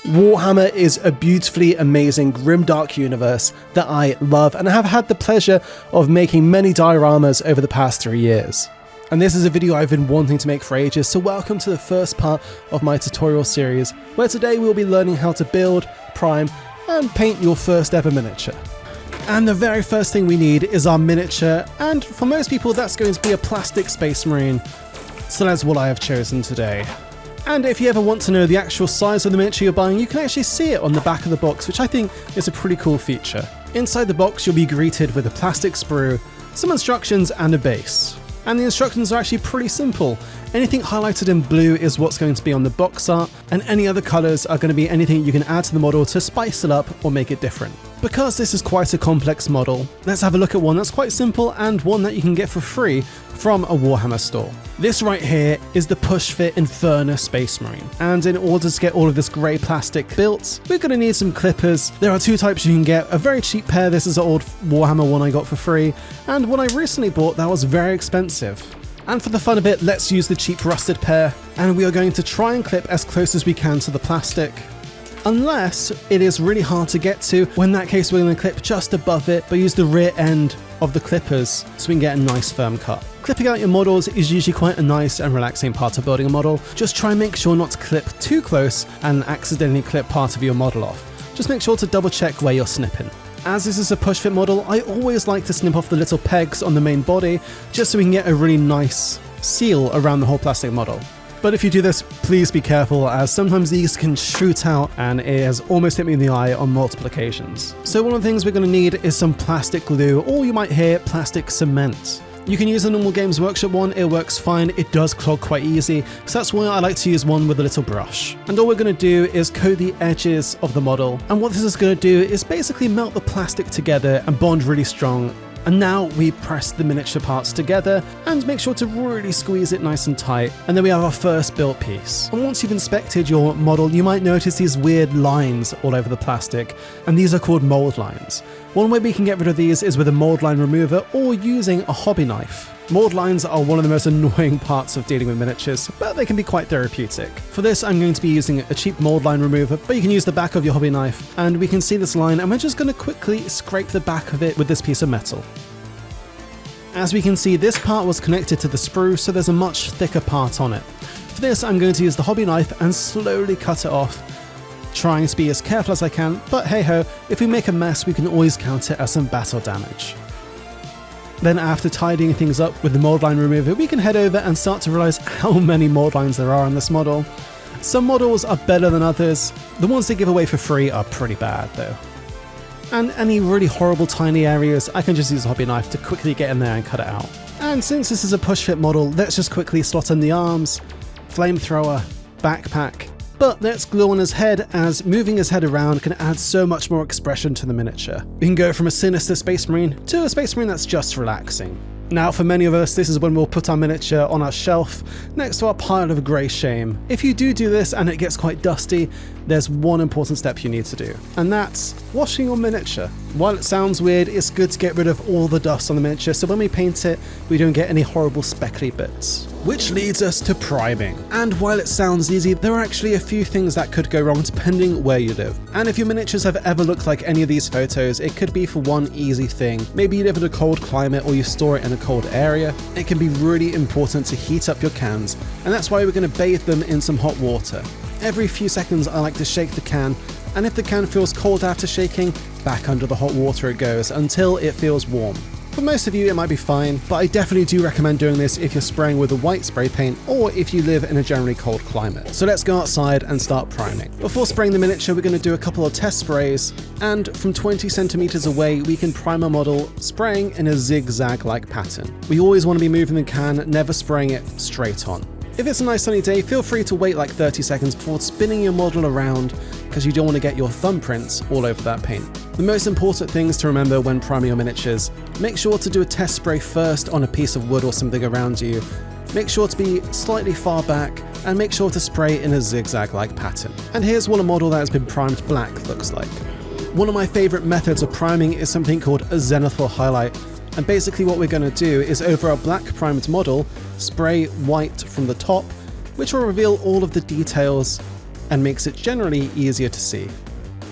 Warhammer is a beautifully amazing grimdark universe that I love and have had the pleasure of making many dioramas over the past 3 years. And this is a video I've been wanting to make for ages, so welcome to the first part of my tutorial series, where today we'll be learning how to build, prime, and paint your first ever miniature. And the very first thing we need is our miniature, and for most people that's going to be a plastic Space Marine, so that's what I have chosen today. And if you ever want to know the actual size of the miniature you're buying, you can actually see it on the back of the box, which I think is a pretty cool feature. Inside the box you'll be greeted with a plastic sprue, some instructions and a base. And the instructions are actually pretty simple. Anything highlighted in blue is what's going to be on the box art, and any other colours are going to be anything you can add to the model to spice it up or make it different. Because this is quite a complex model, let's have a look at one that's quite simple and one that you can get for free from a Warhammer store. This right here is the Push Fit Inferno Space Marine, and in order to get all of this grey plastic built, we're going to need some clippers. There are two types you can get, a very cheap pair, this is an old Warhammer one I got for free, and one I recently bought that was very expensive. And for the fun of it, let's use the cheap rusted pair, and we are going to try and clip as close as we can to the plastic. Unless it is really hard to get to, well, in that case we're going to clip just above it, but use the rear end of the clippers so we can get a nice firm cut. Clipping out your models is usually quite a nice and relaxing part of building a model. Just try and make sure not to clip too close and accidentally clip part of your model off. Just make sure to double check where you're snipping. As this is a push fit model, I always like to snip off the little pegs on the main body just so we can get a really nice seal around the whole plastic model. But if you do this, please be careful, as sometimes these can shoot out, and it has almost hit me in the eye on multiple occasions. So one of the things we're going to need is some plastic glue, or you might hear plastic cement. You can use a normal Games Workshop one, it works fine, it does clog quite easy, so that's why I like to use one with a little brush. And all we're going to do is coat the edges of the model, and what this is going to do is basically melt the plastic together and bond really strong. And now we press the miniature parts together and make sure to really squeeze it nice and tight, and then we have our first built piece. And once you've inspected your model, you might notice these weird lines all over the plastic, and these are called mould lines. One way we can get rid of these is with a mould line remover or using a hobby knife. Mould lines are one of the most annoying parts of dealing with miniatures, but they can be quite therapeutic. For this I'm going to be using a cheap mould line remover, but you can use the back of your hobby knife, and we can see this line, and we're just going to quickly scrape the back of it with this piece of metal. As we can see, this part was connected to the sprue, so there's a much thicker part on it. For this I'm going to use the hobby knife and slowly cut it off, trying to be as careful as I can, but hey ho, if we make a mess we can always count it as some battle damage. Then after tidying things up with the mould line remover, we can head over and start to realise how many mould lines there are on this model. Some models are better than others, the ones they give away for free are pretty bad though. And any really horrible tiny areas, I can just use a hobby knife to quickly get in there and cut it out. And since this is a push fit model, let's just quickly slot in the arms, flamethrower, backpack. But let's glue on his head, as moving his head around can add so much more expression to the miniature. We can go from a sinister Space Marine to a Space Marine that's just relaxing. Now for many of us, this is when we'll put our miniature on our shelf next to our pile of grey shame. If you do this and it gets quite dusty, there's one important step you need to do, and that's washing your miniature. While it sounds weird, it's good to get rid of all the dust on the miniature so when we paint it, we don't get any horrible speckly bits. Which leads us to priming. And while it sounds easy, there are actually a few things that could go wrong depending where you live. And if your miniatures have ever looked like any of these photos, it could be for one easy thing. Maybe you live in a cold climate or you store it in a cold area. It can be really important to heat up your cans, and that's why we're going to bathe them in some hot water. Every few seconds I like to shake the can, and if the can feels cold after shaking, back under the hot water it goes until it feels warm. For most of you it might be fine, but I definitely do recommend doing this if you're spraying with a white spray paint or if you live in a generally cold climate. So let's go outside and start priming. Before spraying the miniature, we're going to do a couple of test sprays, and from 20 centimeters away we can prime a model spraying in a zigzag-like pattern. We always want to be moving the can, never spraying it straight on. If it's a nice sunny day, feel free to wait like 30 seconds before spinning your model around, because you don't want to get your thumbprints all over that paint. The most important things to remember when priming your miniatures: make sure to do a test spray first on a piece of wood or something around you, make sure to be slightly far back, and make sure to spray in a zigzag-like pattern. And here's what a model that has been primed black looks like. One of my favourite methods of priming is something called a zenithal highlight, and basically what we're going to do is over our black primed model, spray white from the top, which will reveal all of the details and makes it generally easier to see.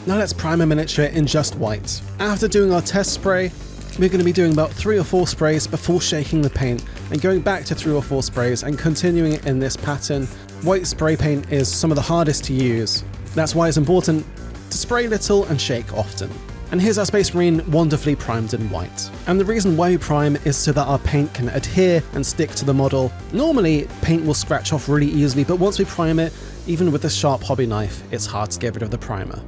Now let's prime a miniature in just white. After doing our test spray, we're going to be doing about 3 or 4 sprays before shaking the paint and going back to 3 or 4 sprays and continuing it in this pattern. White spray paint is some of the hardest to use. That's why it's important to spray little and shake often. And here's our Space Marine wonderfully primed in white. And the reason why we prime is so that our paint can adhere and stick to the model. Normally, paint will scratch off really easily, but once we prime it, even with a sharp hobby knife, it's hard to get rid of the primer.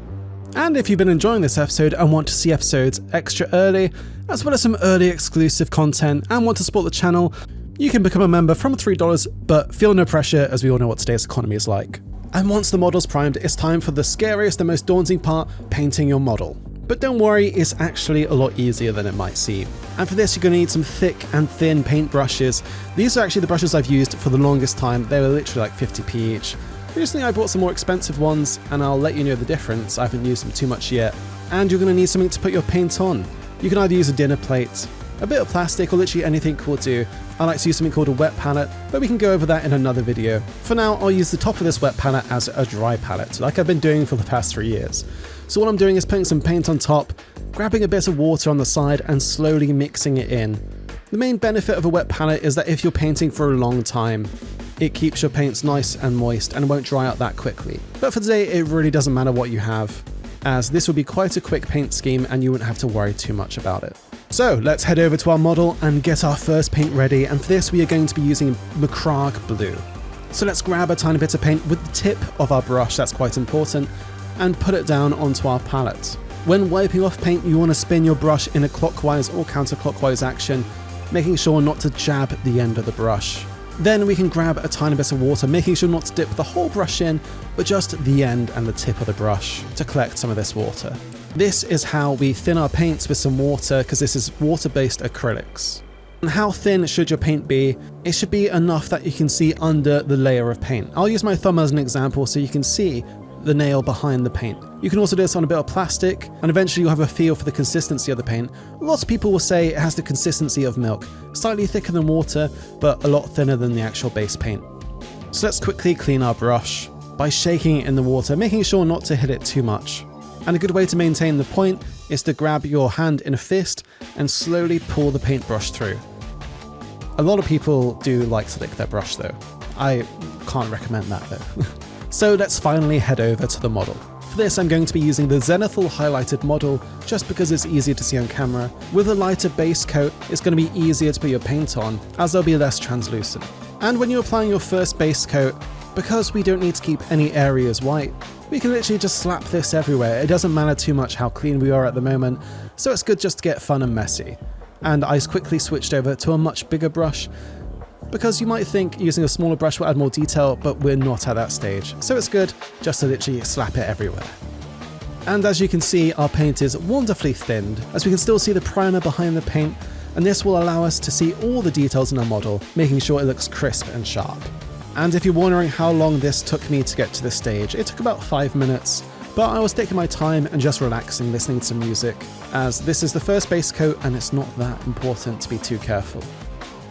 And if you've been enjoying this episode and want to see episodes extra early, as well as some early exclusive content and want to support the channel, you can become a member from $3, but feel no pressure as we all know what today's economy is like. And once the model's primed, it's time for the scariest and most daunting part, painting your model. But don't worry, it's actually a lot easier than it might seem. And for this, you're going to need some thick and thin paint brushes. These are actually the brushes I've used for the longest time. They were literally like 50p each. Recently I bought some more expensive ones, and I'll let you know the difference. I haven't used them too much yet. And you're going to need something to put your paint on. You can either use a dinner plate, a bit of plastic, or literally anything will do. I like to use something called a wet palette, but we can go over that in another video. For now, I'll use the top of this wet palette as a dry palette, like I've been doing for the past 3 years. So what I'm doing is putting some paint on top, grabbing a bit of water on the side, and slowly mixing it in. The main benefit of a wet palette is that if you're painting for a long time, it keeps your paints nice and moist and won't dry out that quickly. But for today, it really doesn't matter what you have, as this will be quite a quick paint scheme and you wouldn't have to worry too much about it. So let's head over to our model and get our first paint ready, and for this we are going to be using Macragge Blue. So let's grab a tiny bit of paint with the tip of our brush, that's quite important, and put it down onto our palette. When wiping off paint, you want to spin your brush in a clockwise or counterclockwise action, making sure not to jab the end of the brush. Then we can grab a tiny bit of water, making sure not to dip the whole brush in, but just the end and the tip of the brush to collect some of this water. This is how we thin our paints with some water, because this is water-based acrylics. And how thin should your paint be? It should be enough that you can see under the layer of paint. I'll use my thumb as an example so you can see the nail behind the paint. You can also do this on a bit of plastic, and eventually you'll have a feel for the consistency of the paint. Lots of people will say it has the consistency of milk, slightly thicker than water, but a lot thinner than the actual base paint. So let's quickly clean our brush by shaking it in the water, making sure not to hit it too much. And a good way to maintain the point is to grab your hand in a fist and slowly pull the paintbrush through. A lot of people do like to lick their brush though. I can't recommend that though. So let's finally head over to the model. For this, I'm going to be using the Zenithal highlighted model just because it's easier to see on camera. With a lighter base coat, it's going to be easier to put your paint on, as they'll be less translucent. And when you're applying your first base coat, because we don't need to keep any areas white, we can literally just slap this everywhere. It doesn't matter too much how clean we are at the moment, so it's good just to get fun and messy. And I quickly switched over to a much bigger brush, because you might think using a smaller brush will add more detail, but we're not at that stage, so it's good just to literally slap it everywhere. And as you can see, our paint is wonderfully thinned, as we can still see the primer behind the paint, and this will allow us to see all the details in our model, making sure it looks crisp and sharp. And if you're wondering how long this took me to get to this stage, it took about 5 minutes, but I was taking my time and just relaxing, listening to some music, as this is the first base coat and it's not that important to be too careful.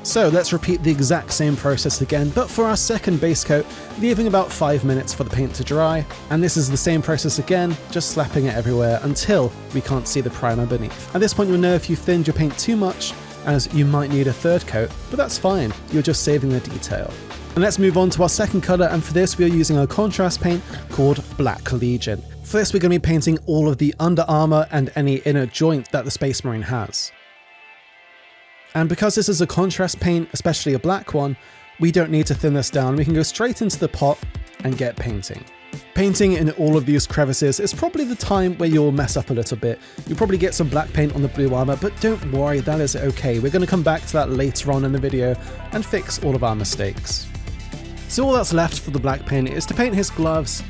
So let's repeat the exact same process again, but for our second base coat, leaving about 5 minutes for the paint to dry. And this is the same process again, just slapping it everywhere until we can't see the primer beneath. At this point you'll know if you thinned your paint too much, as you might need a third coat, but that's fine, you're just saving the detail. And let's move on to our second colour, and for this we are using a contrast paint called Black Legion. For this we're going to be painting all of the under armour and any inner joint that the Space Marine has. And because this is a contrast paint, especially a black one, we don't need to thin this down. We can go straight into the pot and get painting. Painting in all of these crevices is probably the time where you'll mess up a little bit. You'll probably get some black paint on the blue armor, but don't worry, that is okay. We're going to come back to that later on in the video and fix all of our mistakes. So all that's left for the black paint is to paint his gloves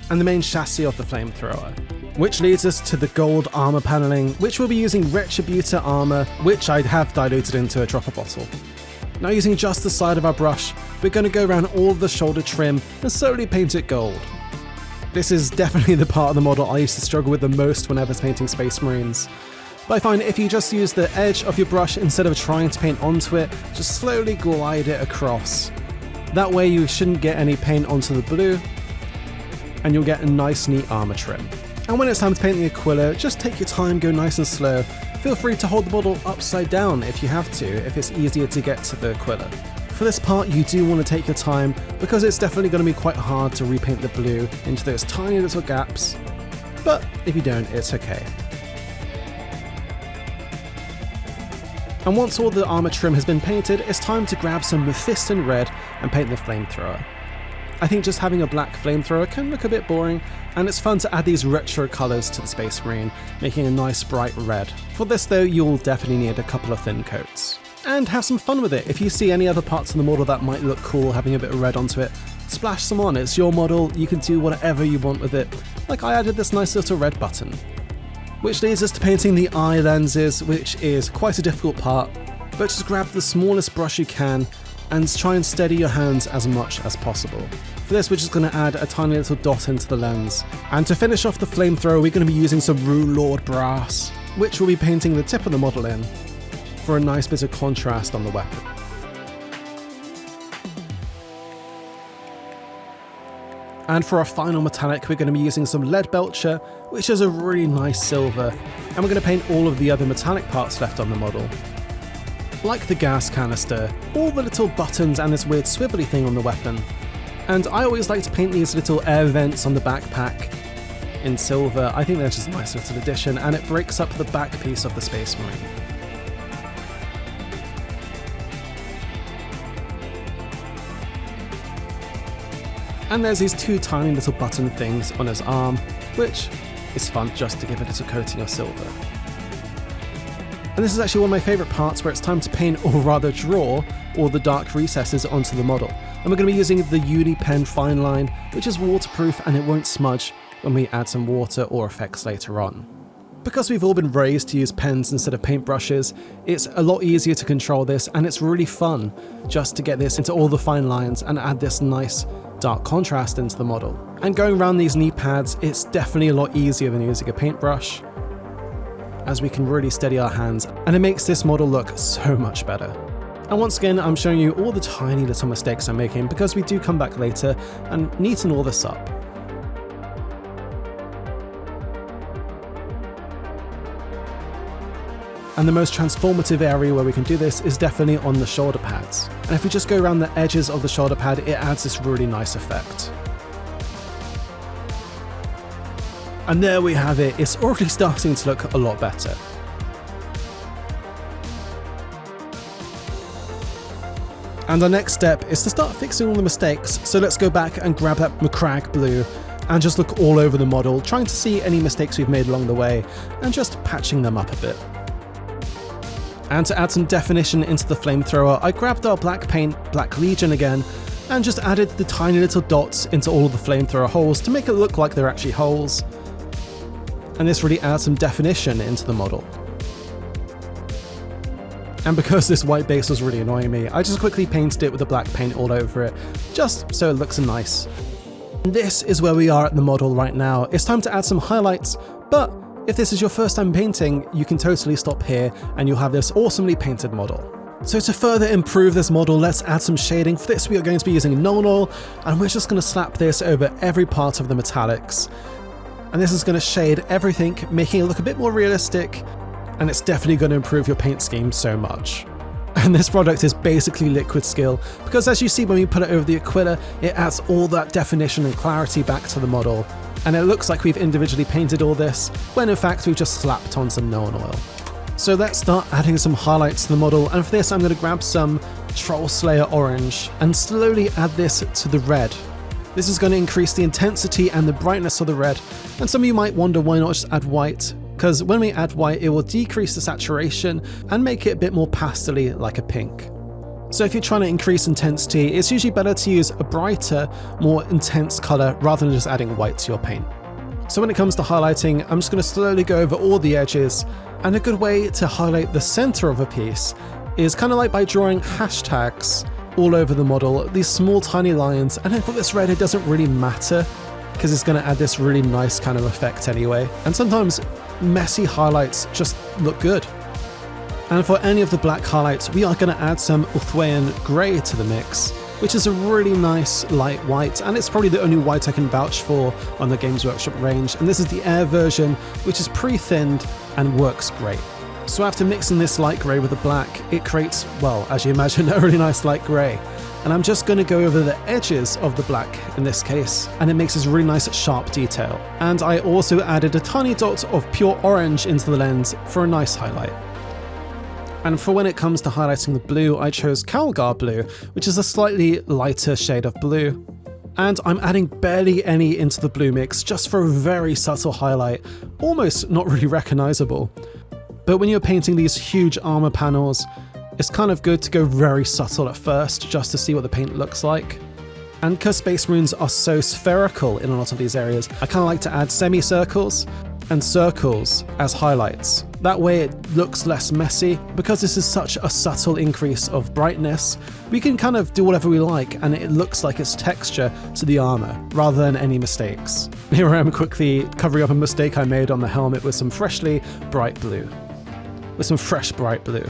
and the main chassis of the flamethrower. Which leads us to the gold armor paneling, which we'll be using Retributor armor, which I have diluted into a dropper bottle. Now using just the side of our brush, we're going to go around all of the shoulder trim and slowly paint it gold. This is definitely the part of the model I used to struggle with the most whenever painting Space Marines. But I find if you just use the edge of your brush instead of trying to paint onto it, just slowly glide it across. That way you shouldn't get any paint onto the blue, and you'll get a nice neat armor trim. And when it's time to paint the Aquila, just take your time, go nice and slow. Feel free to hold the model upside down if you have to, if it's easier to get to the Aquila. For this part, you do want to take your time because it's definitely going to be quite hard to repaint the blue into those tiny little gaps, but if you don't, it's okay. And once all the armor trim has been painted, it's time to grab some Mephiston red and paint the flamethrower. I think just having a black flamethrower can look a bit boring, and it's fun to add these retro colours to the Space Marine, making a nice bright red. For this though, you'll definitely need a couple of thin coats. And have some fun with it. If you see any other parts of the model that might look cool having a bit of red onto it, splash some on. It's your model, you can do whatever you want with it. Like I added this nice little red button. Which leads us to painting the eye lenses, which is quite a difficult part, but just grab the smallest brush you can and try and steady your hands as much as possible. For this, we're just going to add a tiny little dot into the lens. And to finish off the flamethrower, we're going to be using some Rune Lord brass, which we'll be painting the tip of the model in, for a nice bit of contrast on the weapon. And for our final metallic, we're going to be using some Lead Belcher, which is a really nice silver, and we're going to paint all of the other metallic parts left on the model. Like the gas canister, all the little buttons and this weird swivelly thing on the weapon. And I always like to paint these little air vents on the backpack in silver. I think they're just a nice little addition, and it breaks up the back piece of the Space Marine. And there's these two tiny little button things on his arm, which is fun just to give a little coating of silver. And this is actually one of my favourite parts, where it's time to paint, or rather draw, all the dark recesses onto the model. And we're going to be using the Uni Pen Fine Line, which is waterproof and it won't smudge when we add some water or effects later on. Because we've all been raised to use pens instead of paintbrushes, it's a lot easier to control this, and it's really fun just to get this into all the fine lines and add this nice dark contrast into the model. And going around these knee pads, it's definitely a lot easier than using a paintbrush, as we can really steady our hands, and it makes this model look so much better. And once again, I'm showing you all the tiny little mistakes I'm making because we do come back later and neaten all this up. And the most transformative area where we can do this is definitely on the shoulder pads. And if we just go around the edges of the shoulder pad, it adds this really nice effect. And there we have it, it's already starting to look a lot better. And our next step is to start fixing all the mistakes, so let's go back and grab that Macragge blue and just look all over the model, trying to see any mistakes we've made along the way, and just patching them up a bit. And to add some definition into the flamethrower, I grabbed our black paint, Black Legion again, and just added the tiny little dots into all of the flamethrower holes to make it look like they're actually holes. And this really adds some definition into the model. And because this white base was really annoying me, I just quickly painted it with the black paint all over it, just so it looks nice. And this is where we are at the model right now. It's time to add some highlights, but if this is your first time painting, you can totally stop here and you'll have this awesomely painted model. So to further improve this model, let's add some shading. For this, we are going to be using Nuln Oil, and we're just going to slap this over every part of the metallics. And this is going to shade everything, making it look a bit more realistic, and it's definitely going to improve your paint scheme so much. And this product is basically liquid skill, because as you see when we put it over the Aquila, it adds all that definition and clarity back to the model. And it looks like we've individually painted all this, when in fact we've just slapped on some Nuln Oil. So let's start adding some highlights to the model, and for this I'm going to grab some Troll Slayer Orange and slowly add this to the red. This is going to increase the intensity and the brightness of the red, and some of you might wonder why not just add white, because when we add white it will decrease the saturation and make it a bit more pastel-y like a pink. So if you're trying to increase intensity, it's usually better to use a brighter, more intense colour rather than just adding white to your paint. So when it comes to highlighting, I'm just going to slowly go over all the edges, and a good way to highlight the centre of a piece is kind of like by drawing hashtags all over the model, these small tiny lines, and then for this red it doesn't really matter because it's going to add this really nice kind of effect anyway, and sometimes messy highlights just look good. And for any of the black highlights, we are going to add some Ultramarine grey to the mix, which is a really nice light white, and it's probably the only white I can vouch for on the Games Workshop range, and this is the Air version, which is pre-thinned and works great. So after mixing this light grey with the black, it creates, well, as you imagine, a really nice light grey. And I'm just going to go over the edges of the black in this case, and it makes this really nice sharp detail. And I also added a tiny dot of pure orange into the lens for a nice highlight. And for when it comes to highlighting the blue, I chose Calgar blue, which is a slightly lighter shade of blue. And I'm adding barely any into the blue mix, just for a very subtle highlight, almost not really recognizable. But when you're painting these huge armor panels, it's kind of good to go very subtle at first, just to see what the paint looks like. And because Space Marines are so spherical in a lot of these areas, I kind of like to add semicircles and circles as highlights. That way it looks less messy. Because this is such a subtle increase of brightness, we can kind of do whatever we like and it looks like it's texture to the armor, rather than any mistakes. Here I am quickly covering up a mistake I made on the helmet with some freshly bright blue. With some fresh bright blue.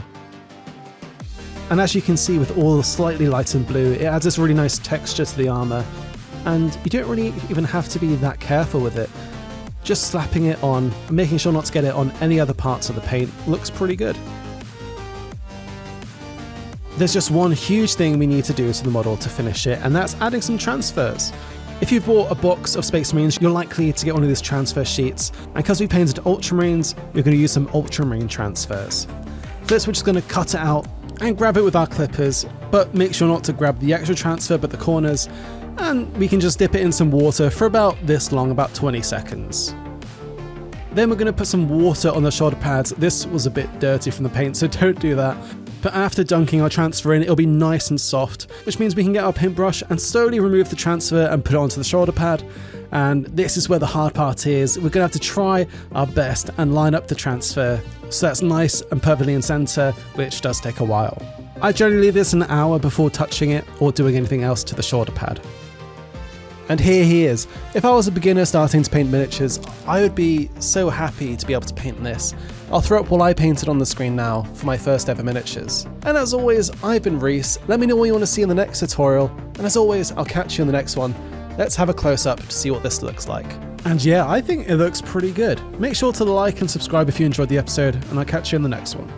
And as you can see, with all the slightly lightened blue, it adds this really nice texture to the armor, and you don't really even have to be that careful with it. Just slapping it on, and making sure not to get it on any other parts of the paint, looks pretty good. There's just one huge thing we need to do to the model to finish it, and that's adding some transfers. If you've bought a box of Space Marines, you're likely to get one of these transfer sheets, and because we painted Ultramarines, we're going to use some Ultramarine transfers. First, we're just going to cut it out and grab it with our clippers, but make sure not to grab the extra transfer but the corners, and we can just dip it in some water for about this long, about 20 seconds. Then we're going to put some water on the shoulder pads. This was a bit dirty from the paint, so don't do that. But after dunking our transfer in, it'll be nice and soft, which means we can get our paintbrush and slowly remove the transfer and put it onto the shoulder pad. And this is where the hard part is. We're going to have to try our best and line up the transfer so that's nice and perfectly in center, which does take a while. I generally leave this an hour before touching it or doing anything else to the shoulder pad. And here he is. If I was a beginner starting to paint miniatures, I would be so happy to be able to paint this. I'll throw up what I painted on the screen now for my first ever miniatures. And as always, I've been Reese. Let me know what you want to see in the next tutorial. And as always, I'll catch you in the next one. Let's have a close-up to see what this looks like. And yeah, I think it looks pretty good. Make sure to like and subscribe if you enjoyed the episode, and I'll catch you in the next one.